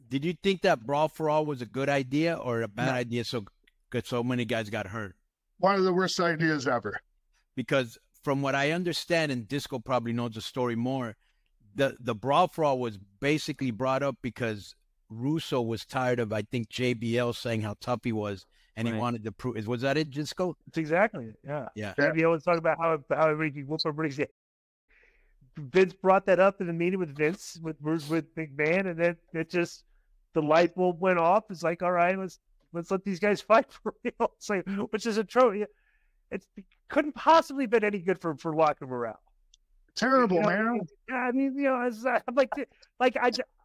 Did you think that Brawl for All was a good idea or a bad idea? Because so many guys got hurt. One of the worst ideas ever. Because from what I understand, and Disco probably knows the story more, the Brawl for All was basically brought up because Russo was tired of, I think, JBL saying how tough he was, and he wanted to prove. Was that it, Disco? That's exactly it. Yeah. Yeah. JBL was talking about how everybody whoop everybody's. Vince brought that up in the meeting with Vince, with McMahon, and then it just, the light bulb went off. It's like, all right, let's let these guys fight for real. It's like, which is a trophy. It couldn't possibly been any good for locker morale. Terrible, man. I mean, I'm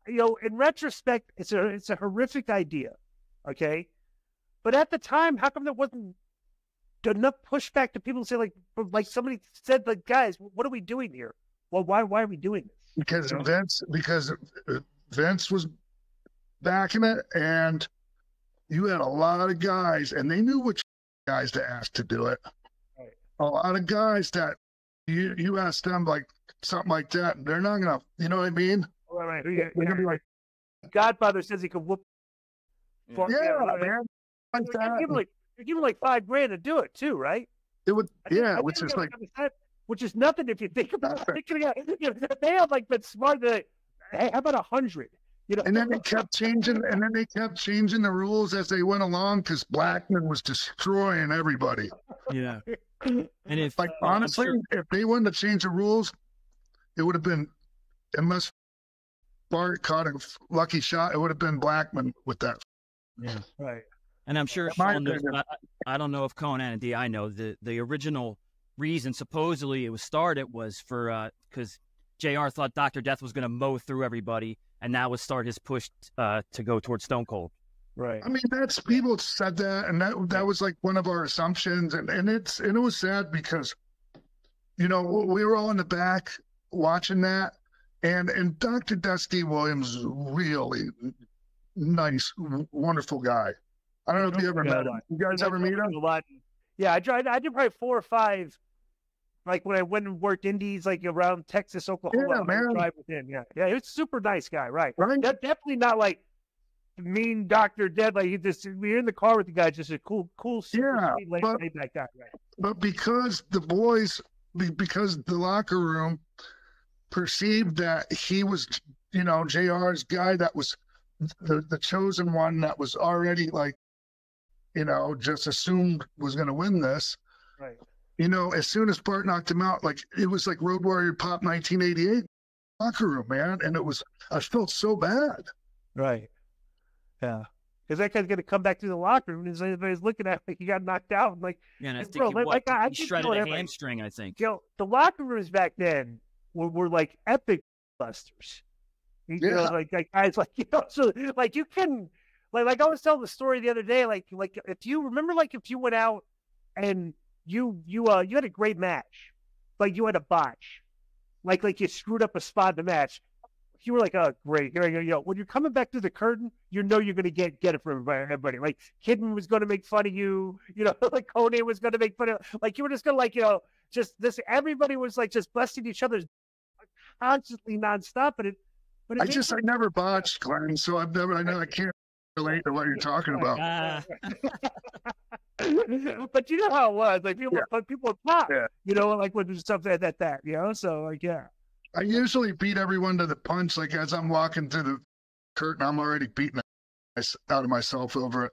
in retrospect, it's a horrific idea. Okay. But at the time, how come there wasn't enough pushback to people say, like somebody said, like, guys, what are we doing here? Well, why are we doing this? Because Vince was backing it, and you had a lot of guys, and they knew which guys to ask to do it. Right. A lot of guys that you ask them like something like that, and they're not gonna, you know what I mean? Right. They're gonna be like, Godfather says he could whoop. Man. You're giving like $5,000 to do it too, right? It would, which is like, which is nothing if you think about it. They have like been smart. Hey, how about 100? And then they kept changing, the rules as they went along because Blackman was destroying everybody. Yeah. And if honestly, if they wouldn't have changed the rules, it would have been, unless Bart caught a lucky shot, it would have been Blackman with that. Yeah. Right. And I'm sure Sean knows, I don't know if Conan and D, I know the original reason supposedly it was started was for because JR thought Dr. Death was going to mow through everybody, and that would start his push to go towards Stone Cold. Right. I mean, that's, people said that, and that was like one of our assumptions, and it was sad because, we were all in the back watching that, and Dr. Dusty Williams is really nice, wonderful guy. I don't know if you ever met him. You guys ever meet him? A lot. Yeah, I did probably 4 or 5. Like when I went and worked indies, like around Texas, Oklahoma. Yeah, man. Drive with him. Yeah, he was a super nice guy. Right. Definitely not like mean Dr. Dead. Like we're in the car with the guy, just a cool, super sweet, laid back guy. Right. But because the locker room perceived that he was, JR's guy that was the chosen one that was already like, just assumed was going to win this. Right. As soon as Bart knocked him out, like it was like Road Warrior Pop 1988 locker room, man. And I felt so bad. Right. Yeah. Because that guy's going to come back to the locker room and everybody's looking at him like he got knocked out. And and I think he shredded a hamstring, I think. The locker rooms back then were like epic busters. Like guys, so like you can, like I was telling the story the other day, like if you remember, like if you went out and you had a great match, like you had a botch, like you screwed up a spot in the match, you were like, oh great, here I go. When you're coming back through the curtain, you're going to get it from everybody. Like Kidman was going to make fun of you, like Conan was going to make fun of, like you were just going to just this. Everybody was like just busting each other's constantly nonstop, but I never botched, Glenn, so I can't relate to what you're talking about. But you know how it was, like people pop, like when there's something like that, so like, yeah. I usually beat everyone to the punch, like as I'm walking through the curtain, I'm already beating out of myself over it.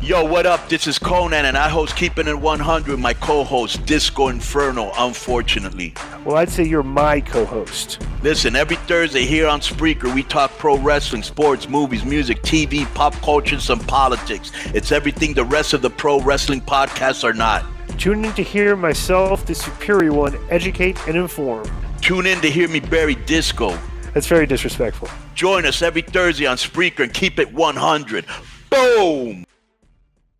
Yo, what up? This is Conan, and I host Keeping It 100, my co-host, Disco Inferno, unfortunately. Well, I'd say you're my co-host. Listen, every Thursday here on Spreaker, we talk pro wrestling, sports, movies, music, TV, pop culture, and some politics. It's everything the rest of the pro wrestling podcasts are not. Tune in to hear myself, the superior one, educate and inform. Tune in to hear me bury Disco. That's very disrespectful. Join us every Thursday on Spreaker and keep it 100. Boom!